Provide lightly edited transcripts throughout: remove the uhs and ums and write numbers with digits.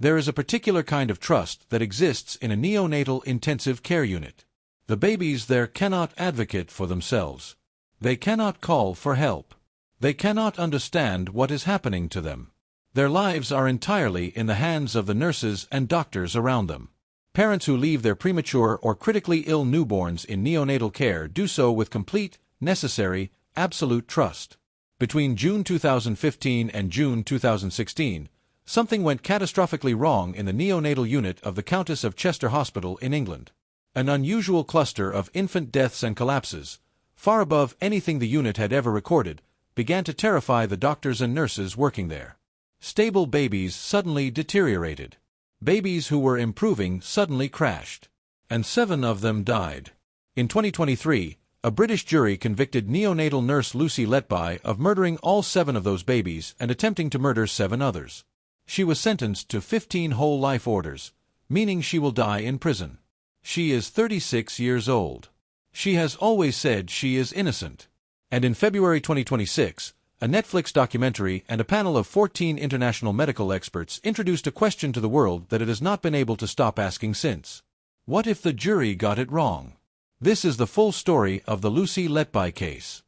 There is a particular kind of trust that exists in a neonatal intensive care unit. The babies there cannot advocate for themselves. They cannot call for help. They cannot understand what is happening to them. Their lives are entirely in the hands of the nurses and doctors around them. Parents who leave their premature or critically ill newborns in neonatal care do so with complete, necessary, absolute trust. Between June 2015 and June 2016, something went catastrophically wrong in the neonatal unit of the Countess of Chester Hospital in England. An unusual cluster of infant deaths and collapses, far above anything the unit had ever recorded, began to terrify the doctors and nurses working there. Stable babies suddenly deteriorated. Babies who were improving suddenly crashed. And 7 of them died. In 2023, a British jury convicted neonatal nurse Lucy Letby of murdering all 7 of those babies and attempting to murder 7 others. She was sentenced to 15 whole life orders, meaning she will die in prison. She is 36 years old. She has always said she is innocent. And in February 2026, a Netflix documentary and a panel of 14 international medical experts introduced a question to the world that it has not been able to stop asking since. What if the jury got it wrong? This is the full story of the Lucy Letby case.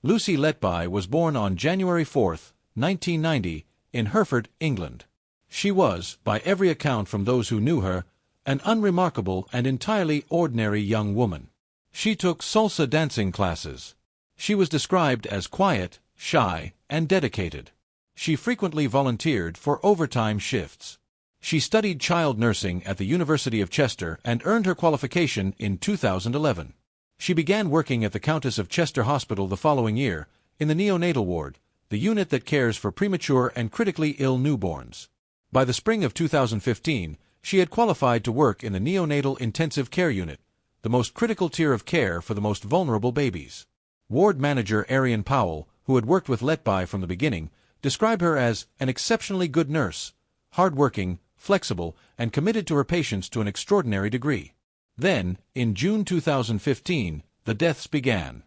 Lucy Letby was born on January 4, 1990, in Hereford, England. She was, by every account from those who knew her, an unremarkable and entirely ordinary young woman. She took salsa dancing classes. She was described as quiet, shy, and dedicated. She frequently volunteered for overtime shifts. She studied child nursing at the University of Chester and earned her qualification in 2011. She began working at the Countess of Chester Hospital the following year, in the neonatal ward, the unit that cares for premature and critically ill newborns. By the spring of 2015, she had qualified to work in the neonatal intensive care unit, the most critical tier of care for the most vulnerable babies. Ward manager Arian Powell, who had worked with Letby from the beginning, described her as an exceptionally good nurse, hard-working, flexible, and committed to her patients to an extraordinary degree. Then, in June 2015, the deaths began.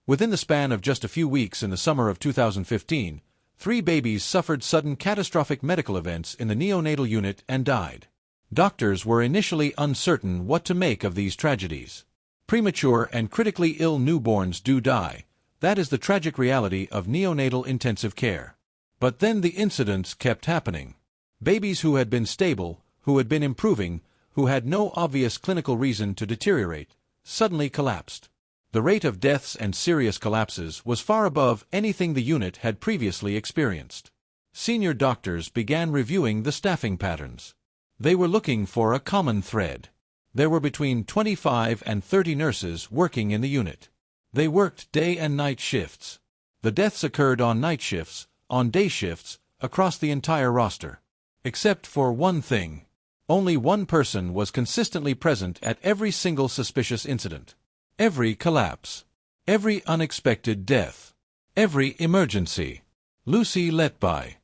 Within the span of just a few weeks in the summer of 2015, 3 babies suffered sudden catastrophic medical events in the neonatal unit and died. Doctors were initially uncertain what to make of these tragedies. Premature and critically ill newborns do die. That is the tragic reality of neonatal intensive care. But then the incidents kept happening. Babies who had been stable, who had been improving, who had no obvious clinical reason to deteriorate, suddenly collapsed. The rate of deaths and serious collapses was far above anything the unit had previously experienced. Senior doctors began reviewing the staffing patterns. They were looking for a common thread. There were between 25 and 30 nurses working in the unit. They worked day and night shifts. The deaths occurred on night shifts, on day shifts, across the entire roster. Except for one thing. Only one person was consistently present at every single suspicious incident. Every collapse. Every unexpected death. Every emergency. Lucy Letby.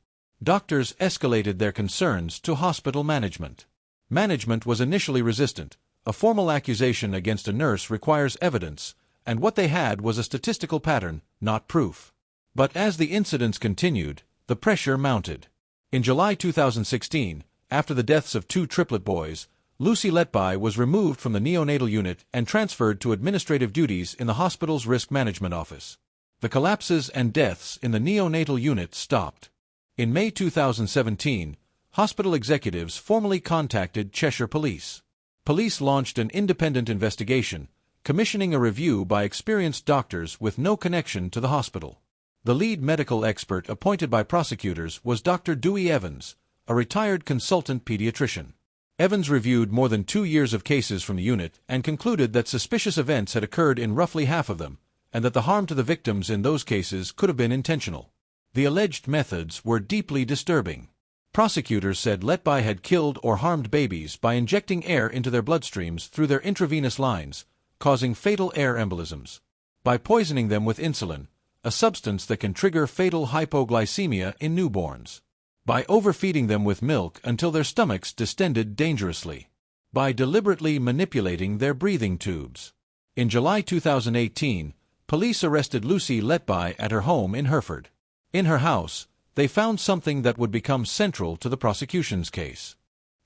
Doctors escalated their concerns to hospital management. Management was initially resistant. A formal accusation against a nurse requires evidence, and what they had was a statistical pattern, not proof. But as the incidents continued, the pressure mounted. In July 2016, after the deaths of 2 triplet boys, Lucy Letby was removed from the neonatal unit and transferred to administrative duties in the hospital's risk management office. The collapses and deaths in the neonatal unit stopped. In May 2017, hospital executives formally contacted Cheshire Police. Police launched an independent investigation, commissioning a review by experienced doctors with no connection to the hospital. The lead medical expert appointed by prosecutors was Dr. Dewey Evans, a retired consultant pediatrician. Evans reviewed more than 2 years of cases from the unit and concluded that suspicious events had occurred in roughly half of them, and that the harm to the victims in those cases could have been intentional. The alleged methods were deeply disturbing. Prosecutors said Letby had killed or harmed babies by injecting air into their bloodstreams through their intravenous lines, causing fatal air embolisms. By poisoning them with insulin, a substance that can trigger fatal hypoglycemia in newborns. By overfeeding them with milk until their stomachs distended dangerously. By deliberately manipulating their breathing tubes. In July 2018, police arrested Lucy Letby at her home in Hereford. In her house, they found something that would become central to the prosecution's case.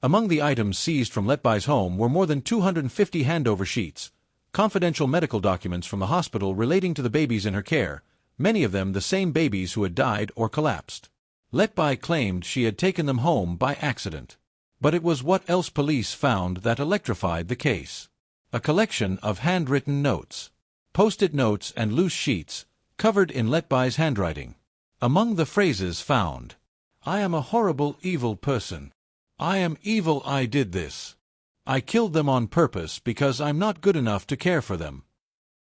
Among the items seized from Letby's home were more than 250 handover sheets, confidential medical documents from the hospital relating to the babies in her care, many of them the same babies who had died or collapsed. Letby claimed she had taken them home by accident. But it was what else police found that electrified the case. A collection of handwritten notes, post-it notes and loose sheets, covered in Letby's handwriting. Among the phrases found, "I am a horrible, evil person. I am evil, I did this. I killed them on purpose because I'm not good enough to care for them."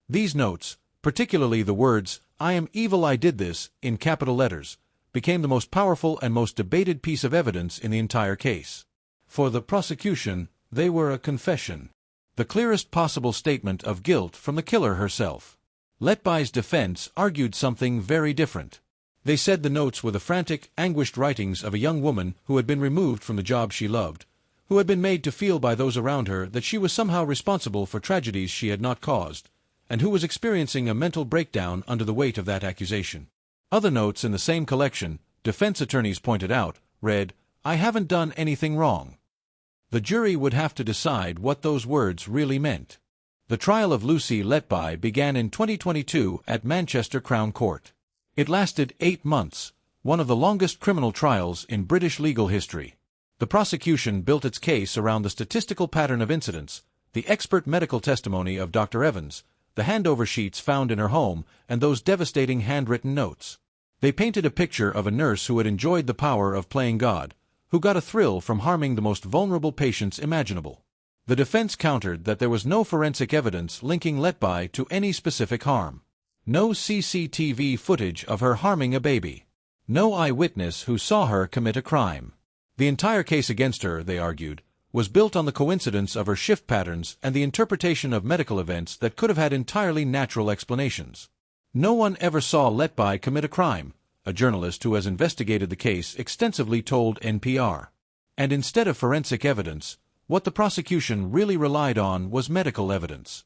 These notes, particularly the words, "I am evil, I did this," in capital letters, became the most powerful and most debated piece of evidence in the entire case. For the prosecution, they were a confession, the clearest possible statement of guilt from the killer herself. Letby's defense argued something very different. They said the notes were the frantic, anguished writings of a young woman who had been removed from the job she loved, who had been made to feel by those around her that she was somehow responsible for tragedies she had not caused, and who was experiencing a mental breakdown under the weight of that accusation. Other notes in the same collection, defense attorneys pointed out, read, "I haven't done anything wrong." The jury would have to decide what those words really meant. The trial of Lucy Letby began in 2022 at Manchester Crown Court. It lasted 8 months, one of the longest criminal trials in British legal history. The prosecution built its case around the statistical pattern of incidents, the expert medical testimony of Dr. Evans, the handover sheets found in her home, and those devastating handwritten notes. They painted a picture of a nurse who had enjoyed the power of playing God, who got a thrill from harming the most vulnerable patients imaginable. The defense countered that there was no forensic evidence linking Letby to any specific harm. No CCTV footage of her harming a baby. No eyewitness who saw her commit a crime. The entire case against her, they argued, was built on the coincidence of her shift patterns and the interpretation of medical events that could have had entirely natural explanations. No one ever saw Letby commit a crime, a journalist who has investigated the case extensively told NPR. And instead of forensic evidence, what the prosecution really relied on was medical evidence.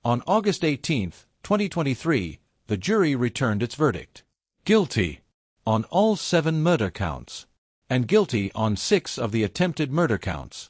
On August 18, 2023, the jury returned its verdict. Guilty on all 7 murder counts, and guilty on 6 of the attempted murder counts.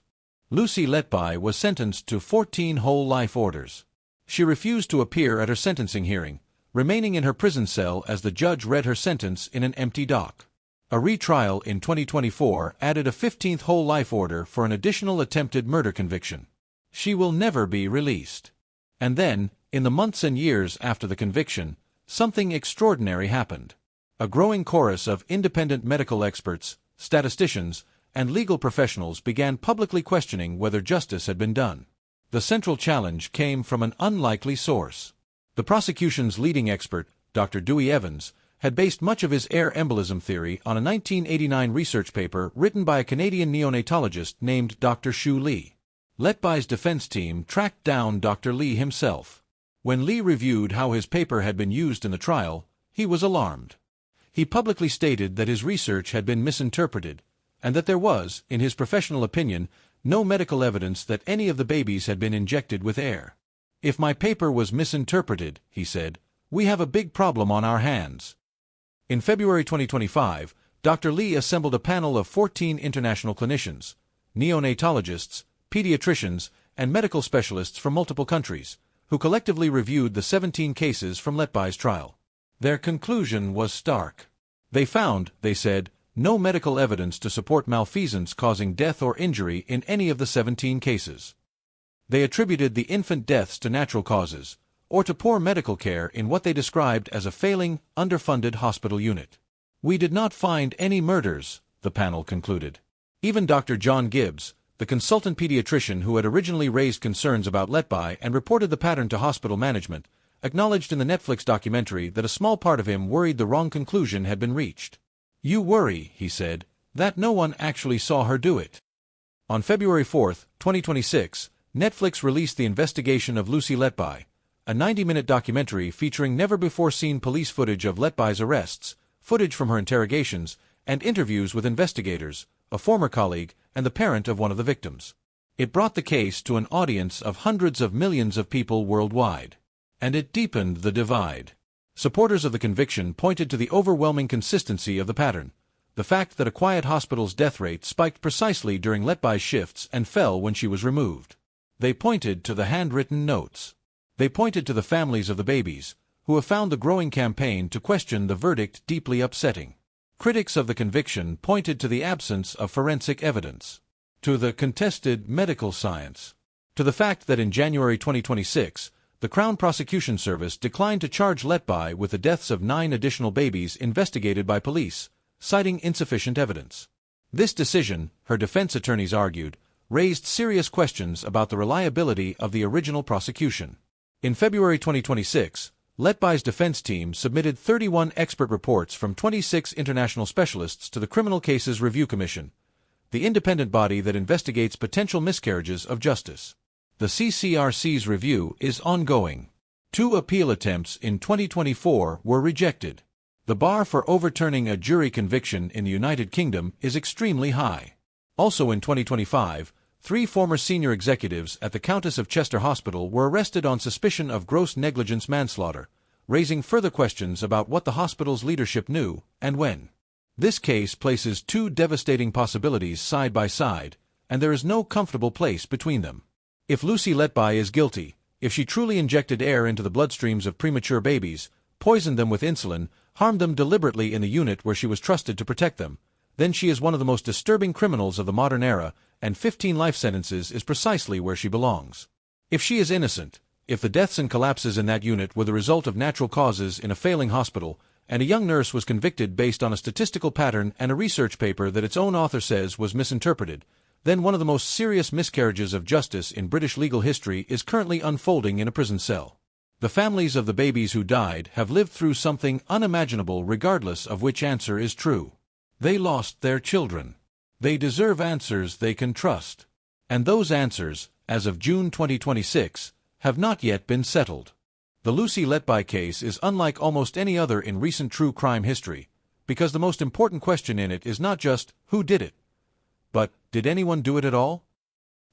Lucy Letby was sentenced to 14 whole life orders. She refused to appear at her sentencing hearing, remaining in her prison cell as the judge read her sentence in an empty dock. A retrial in 2024 added a 15th whole life order for an additional attempted murder conviction. She will never be released. And then, in the months and years after the conviction, something extraordinary happened. A growing chorus of independent medical experts, statisticians, and legal professionals began publicly questioning whether justice had been done. The central challenge came from an unlikely source. The prosecution's leading expert, Dr. Dewey Evans, had based much of his air embolism theory on a 1989 research paper written by a Canadian neonatologist named Dr. Shu Lee. Letby's defense team tracked down Dr. Lee himself. When Lee reviewed how his paper had been used in the trial, he was alarmed. He publicly stated that his research had been misinterpreted, and that there was, in his professional opinion, no medical evidence that any of the babies had been injected with air. "If my paper was misinterpreted," he said, "we have a big problem on our hands." In February 2025, Dr. Lee assembled a panel of 14 international clinicians, neonatologists, pediatricians, and medical specialists from multiple countries, who collectively reviewed the 17 cases from Letby's trial. Their conclusion was stark. They found, they said, no medical evidence to support malfeasance causing death or injury in any of the 17 cases. They attributed the infant deaths to natural causes, or to poor medical care in what they described as a failing, underfunded hospital unit. "We did not find any murders," the panel concluded. Even Dr. John Gibbs, the consultant pediatrician who had originally raised concerns about Letby and reported the pattern to hospital management, acknowledged in the Netflix documentary that a small part of him worried the wrong conclusion had been reached. "You worry," he said, "that no one actually saw her do it." On February 4, 2026, Netflix released the investigation of Lucy Letby, a 90-minute documentary featuring never-before-seen police footage of Letby's arrests, footage from her interrogations, and interviews with investigators, a former colleague, and the parent of one of the victims. It brought the case to an audience of hundreds of millions of people worldwide. And it deepened the divide. Supporters of the conviction pointed to the overwhelming consistency of the pattern, The fact that a quiet hospital's death rate spiked precisely during Letby's shifts and fell when she was removed. They pointed to the handwritten notes. They pointed to the families of the babies, who have found the growing campaign to question the verdict deeply upsetting. Critics of the conviction pointed to the absence of forensic evidence, to the contested medical science, to the fact that in January 2026, the Crown Prosecution Service declined to charge Letby with the deaths of 9 additional babies investigated by police, citing insufficient evidence. This decision, her defense attorneys argued, raised serious questions about the reliability of the original prosecution. In February 2026, Letby's defense team submitted 31 expert reports from 26 international specialists to the Criminal Cases Review Commission, the independent body that investigates potential miscarriages of justice. The CCRC's review is ongoing. 2 appeal attempts in 2024 were rejected. The bar for overturning a jury conviction in the United Kingdom is extremely high. Also in 2025, 3 former senior executives at the Countess of Chester Hospital were arrested on suspicion of gross negligence manslaughter, raising further questions about what the hospital's leadership knew and when. This case places 2 devastating possibilities side by side, and there is no comfortable place between them. If Lucy Letby is guilty, if she truly injected air into the bloodstreams of premature babies, poisoned them with insulin, harmed them deliberately in the unit where she was trusted to protect them, then she is one of the most disturbing criminals of the modern era, and 15 life sentences is precisely where she belongs. If she is innocent, if the deaths and collapses in that unit were the result of natural causes in a failing hospital, and a young nurse was convicted based on a statistical pattern and a research paper that its own author says was misinterpreted, then one of the most serious miscarriages of justice in British legal history is currently unfolding in a prison cell. The families of the babies who died have lived through something unimaginable regardless of which answer is true. They lost their children. They deserve answers they can trust. And those answers, as of June 2026, have not yet been settled. The Lucy Letby case is unlike almost any other in recent true crime history, because the most important question in it is not just, who did it? But, did anyone do it at all?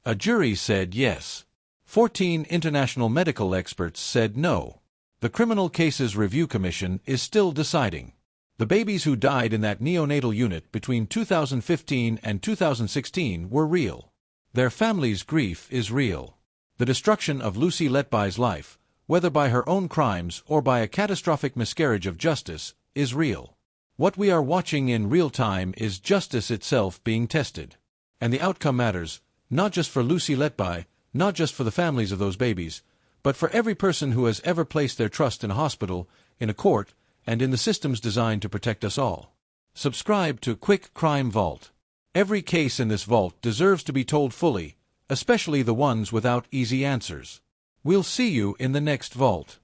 A jury said yes. 14 international medical experts said no. The Criminal Cases Review Commission is still deciding. The babies who died in that neonatal unit between 2015 and 2016 were real. Their families' grief is real. The destruction of Lucy Letby's life, whether by her own crimes or by a catastrophic miscarriage of justice, is real. What we are watching in real time is justice itself being tested. And the outcome matters, not just for Lucy Letby, not just for the families of those babies, but for every person who has ever placed their trust in a hospital, in a court, and in the systems designed to protect us all. Subscribe to Quick Crime Vault. Every case in this vault deserves to be told fully, especially the ones without easy answers. We'll see you in the next vault.